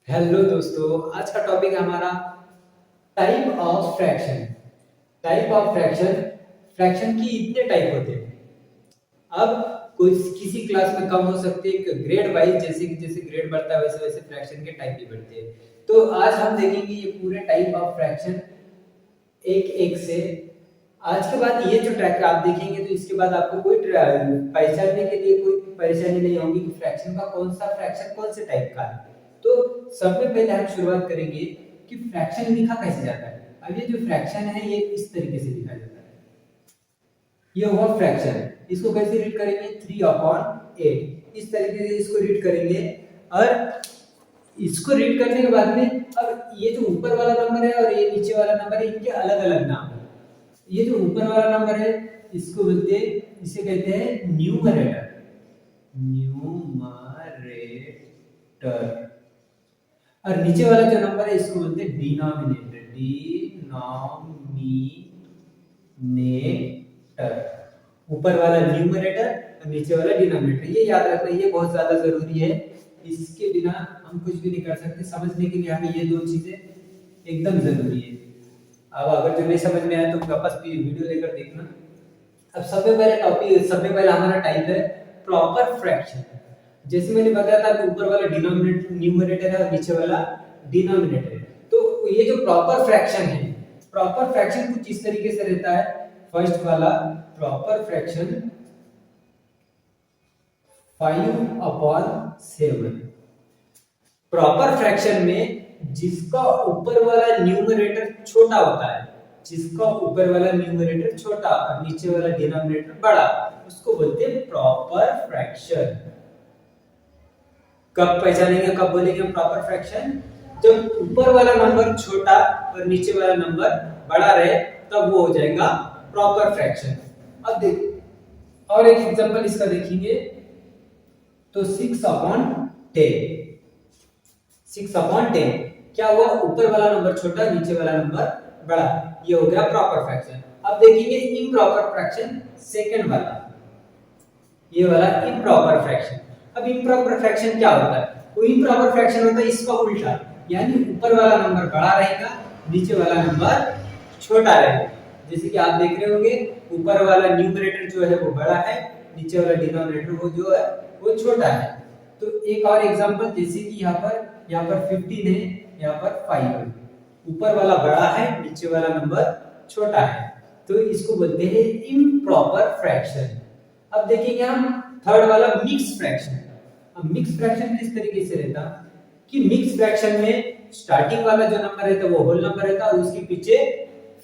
Hello दोस्तों, आज का टॉपिक है हमारा type of fraction. Type of fraction, fraction की इतने टाइप होते हैं। अब कोई किसी क्लास में कम हो सकते हैं, ग्रेड वाइज जैसे कि जैसे ग्रेड बढ़ता है वैसे वैसे फ्रैक्शन के टाइप भी बढ़ते हैं। तो आज हम देखेंगे ये पूरे टाइप ऑफ फ्रैक्शन एक एक से। आज के बाद ये जो ट्रैक आप देखेंगे तो इसके बाद आपको कोई पहचानने के लिए कोई परेशानी नहीं होगी कि फ्रैक्शन का कौन सा फ्रैक्शन कौन से टाइप का है। तो सबसे पहले हम शुरुआत करेंगे कि फ्रैक्शन लिखा कैसे जाता है। अब ये जो फ्रैक्शन है ये इस तरीके से लिखा जाता है। ये हुआ फ्रैक्शन, इसको कैसे रीड करेंगे 3/8 इस तरीके से इसको रीड करेंगे। और इसको रीड करने के बाद में अब ये जो ऊपर वाला नंबर है और ये नीचे वाला नंबर है इनके अलग अलग नाम है। ये जो ऊपर वाला नंबर है इसको बोलते हैं, इसे कहते हैं न्यूमरेटर। न्यूमरेटर। और नीचे वाला जो नंबर है इसको बोलते हैं डिनोमिनेटर। डिनोमिनेटर। ऊपर वाला न्यूमरेटर और नीचे वाला डिनोमिनेटर, ये याद रखना, ये बहुत ज्यादा जरूरी है। इसके बिना हम कुछ भी नहीं कर सकते। समझने के लिए हमें ये दो चीजें एकदम जरूरी है। अब अगर जो नहीं समझ में आया तो वापस भी वीडियो लेकर देखना। अब सबसे पहले हमारा टाइप है प्रॉपर फ्रैक्शन। जैसे मैंने बताया था कि ऊपर वाला डिनोमिनेटर न्यूमरेटर है और नीचे वाला डिनोमिनेटर है। तो ये जो प्रॉपर फ्रैक्शन है, प्रॉपर फ्रैक्शन कुछ इस तरीके से रहता है। फर्स्ट वाला प्रॉपर फ्रैक्शन 5/7। प्रॉपर फ्रैक्शन में जिसका ऊपर वाला न्यूमरेटर छोटा होता है, जिसका ऊपर वाला न्यूमरेटर छोटा और नीचे वाला डिनोमिनेटर बड़ा, उसको बोलते हैं प्रॉपर फ्रैक्शन। कब पहचानेंगे, कब बोलेंगे प्रॉपर फ्रैक्शन? जब ऊपर वाला नंबर छोटा और नीचे वाला नंबर बड़ा रहे तब वो हो जाएगा प्रॉपर फ्रैक्शन। अब देख और एक एग्जांपल इसका देखेंगे तो 6/10। 6/10 क्या हुआ, ऊपर वाला नंबर छोटा नीचे वाला नंबर बड़ा, ये हो गया प्रॉपर फ्रैक्शन। अब देखेंगे इम्प्रॉपर फ्रैक्शन, सेकंड वाला, ये वाला इम्प्रॉपर फ्रैक्शन। अब इम्प्रॉपर फ्रैक्शन क्या होता है? वो इम्प्रॉपर फ्रैक्शन होता है इसका उल्टा, यानी ऊपर वाला नंबर बड़ा रहेगा, नीचे वाला नंबर छोटा रहेगा। जैसे कि आप देख रहे होंगे ऊपर वाला न्यूमरेटर जो है वो बड़ा है, नीचे वाला डिनोमिनेटर वो जो है वो छोटा है। तो एक और एग्जांपल, जैसे कि यहाँ पर 15 है, यहाँ पर 5 है। ऊपर वाला बड़ा है, नीचे वाला नंबर छोटा है, तो इसको बोलते हैं इम्प्रॉपर फ्रैक्शन। अब देखेंगे हम थर्ड वाला मिक्स फ्रैक्शन। अब मिक्स फ्रैक्शन किस तरीके से रहता कि मिक्स फ्रैक्शन में स्टार्टिंग वाला जो नंबर रहता है वो होल नंबर रहता है और उसके पीछे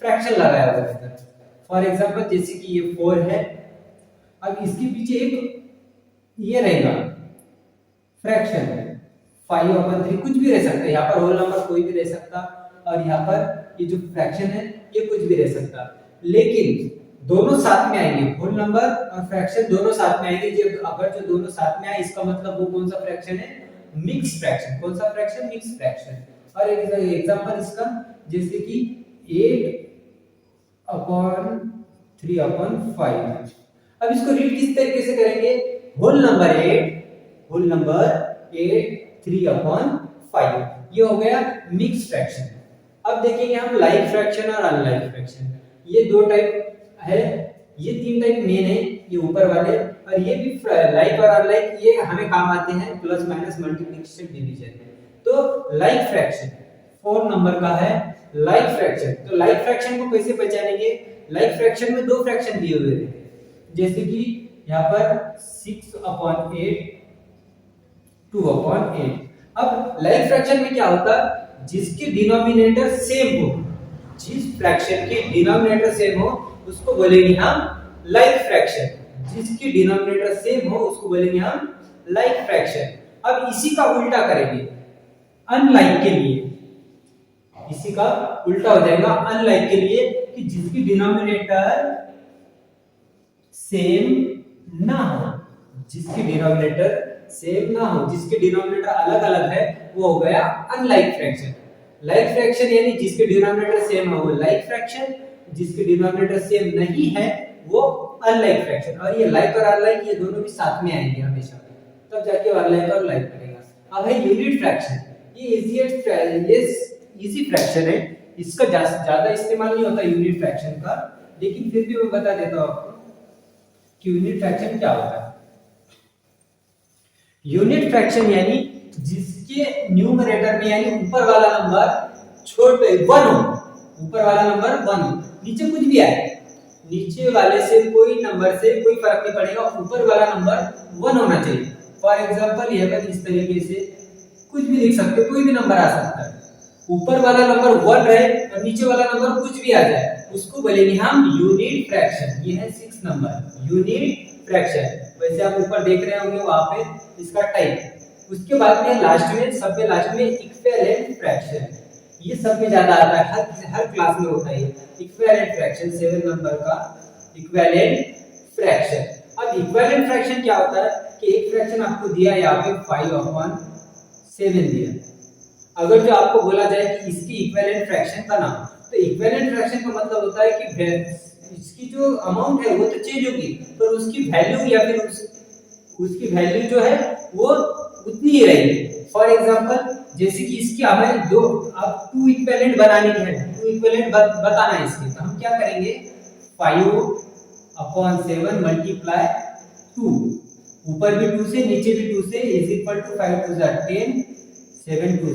फ्रैक्शन लगाया हुआ रहता है। फॉर एग्जांपल जैसे कि ये 4 है, अब इसके पीछे एक ये रहेगा फ्रैक्शन 5/3, कुछ भी रह सकता है। यहाँ पर होल नंबर कोई भी रह सकता और यहाँ पर ये जो फ्रैक्शन है ये कुछ भी रह सकता, लेकिन दोनों साथ में आएंगे, होल नंबर और फ्रैक्शन दोनों साथ में आएंगे। जब अगर जो दोनों साथ में आए इसका मतलब वो कौन सा फ्रैक्शन है? Mix fraction. कौन सा फ्रैक्शन? Mix fraction. और एक एग्जांपल इसका, जैसे कि 8/3/5। अब इसको रीड किस तरीके से करेंगे? होल नंबर 8 3/5, ये हो गया मिक्स फ्रैक्शन। अब देखेंगे हम लाइक फ्रैक्शन और अनलाइक फ्रैक्शन। ये दो टाइप है, ये तीन टाइप मेन है, ये ऊपर वाले, और ये भी लाइक और अनलाइक, ये हमें काम आते हैं प्लस माइनस मल्टीप्लिकेशन डिवीजन में। तो लाइक फ्रैक्शन 4 नंबर का है लाइक फ्रैक्शन। तो लाइक फ्रैक्शन को कैसे पहचानेंगे? लाइक फ्रैक्शन में दो फ्रैक्शन दिए हुए हैं, जैसे कि यहाँ पर 6/8 2/8। अब लाइक फ्रैक्शन में क्या होता है? जिसके डिनोमिनेटर सेम हो, जिस फ्रैक्शन के डिनोमिनेटर सेम हो उसको बोलेंगे हम लाइक फ्रैक्शन। जिसकी डिनोमिनेटर सेम हो उसको बोलेंगे हम लाइक फ्रैक्शन। अब इसी का उल्टा करेंगे अनलाइक के लिए, इसी का उल्टा हो जाएगा अनलाइक के लिए, कि जिसकी डिनोमिनेटर सेम ना हो, जिसकी डिनोमिनेटर सेम ना हो, जिसके डिनोमिनेटर अलग अलग है, वो हो गया अनलाइक फ्रैक्शन। लाइक फ्रैक्शन यानी जिसके डिनोमिनेटर सेम है वो लाइक फ्रैक्शन, जिसके डिनोमिनेटर सेम नहीं है वो अनलाइक फ्रैक्शन। और ये लाइक और अनलाइक ये दोनों भी साथ में आएंगे हमेशा, तब जाके अनलाइक और लाइक बनेगा। अब है यूनिट फ्रैक्शन। ये इजी फ्रैक्शन है, इसका ज्यादा इस्तेमाल नहीं होता यूनिट फ्रैक्शन का, लेकिन फिर भी मैं बता देता हूं आपको कि यूनिट फ्रैक्शन क्या होता है। यूनिट फ्रैक्शन यानी जिसके न्यूमरेटर में यानी ऊपर वाला नंबर छोटे 1 हो, ऊपर वाला नंबर 1 हो, नीचे कुछ भी आए, नीचे वाले से कोई नंबर से कोई फर्क नहीं पड़ेगा, ऊपर वाला नंबर 1 होना चाहिए। फॉर एग्जांपल यहाँ पर इस तरीके से कुछ भी लिख सकते, कोई भी नंबर आ सकता है, ऊपर वाला नंबर 1 रहे और नीचे वाला नंबर कुछ भी आ जाए, उसको बोलेंगे हम यूनिट फ्रैक्शन। ये है 6 नंबर यूनिट फ्रैक्शन। वैसे आप ऊपर देख रहे होंगे वहां पे इसका टाइप। उसके बाद में लास्ट में सब में लास्ट में इक्विवेलेंट फ्रैक्शन, ये सब में ज्यादा आता है, हर क्लास में होता है इक्विवेलेंट फ्रैक्शन, 7 नंबर का इक्विवेलेंट फ्रैक्शन। अब इक्विवेलेंट फ्रैक्शन क्या होता है कि एक फ्रैक्शन आपको दिया यहाँ पे 5/7 दिया, अगर जो आपको बोला जाए कि इसकी इक्विवेलेंट फ्रैक्शन का नाम, तो इक्विवेलेंट फ्रैक्शन का मतलब होता है कि इसकी जो अमाउंट है वो तो चेंज होगी, पर उसकी वैल्यू या फिर उसकी वैल्यू जो है वो उतनी ही रहेगी। फॉर एग्जांपल जैसे कि इसकी हमें दो अब 2 इक्विवेलेंट बनाने की है, 2 इक्विवेलेंट बताना है इसके, तो हम क्या करेंगे 5/7 मल्टीप्लाई 2, ऊपर भी 2 से नीचे भी 2 से इज इक्वल टू 5 2 10 7 2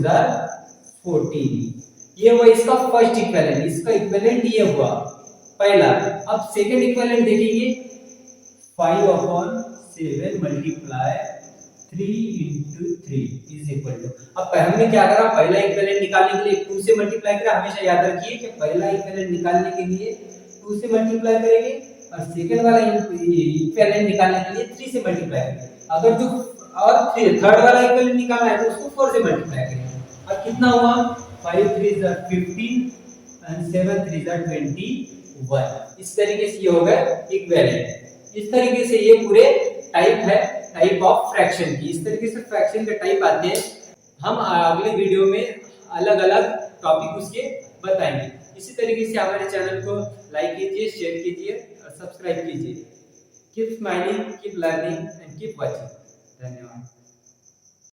14। ये हुआ इसका फर्स्ट इक्विवेलेंट, इसका इक्विवेलेंट ये हुआ पहला। अब सेकंड इक्विवेलेंट देखेंगे 5/7 multiply 3 into 3 is equal to, अब हमने क्या करा, पहला इक्विवेलेंट निकालने के लिए 2 से मल्टीप्लाई करा। हमेशा याद रखिए कि पहला इक्विवेलेंट निकालने के लिए 2 से मल्टीप्लाई करेंगे और सेकंड वाला इक्विवेलेंट निकालने के लिए 3 से मल्टीप्लाई करेंगे। अगर जो और थर्ड वाला इक्विवेलेंट निकालना है तो उसको 4 से मल्टीप्लाई करेंगे। अब कितना हुआ 5 3 15 and 7 3 21। इस तरीके से ये हो गया इक्विवेलेंट। इस तरीके से ये पूरे टाइप है, टाइप ऑफ फ्रैक्शन की। इस तरीके से फ्रैक्शन के टाइप आते हैं। हम अगले वीडियो में अलग अलग टॉपिक उसके बताएंगे। इसी तरीके से हमारे चैनल को लाइक कीजिए, शेयर कीजिए और सब्सक्राइब कीजिए। Keep smiling, keep learning and keep watching. धन्यवाद।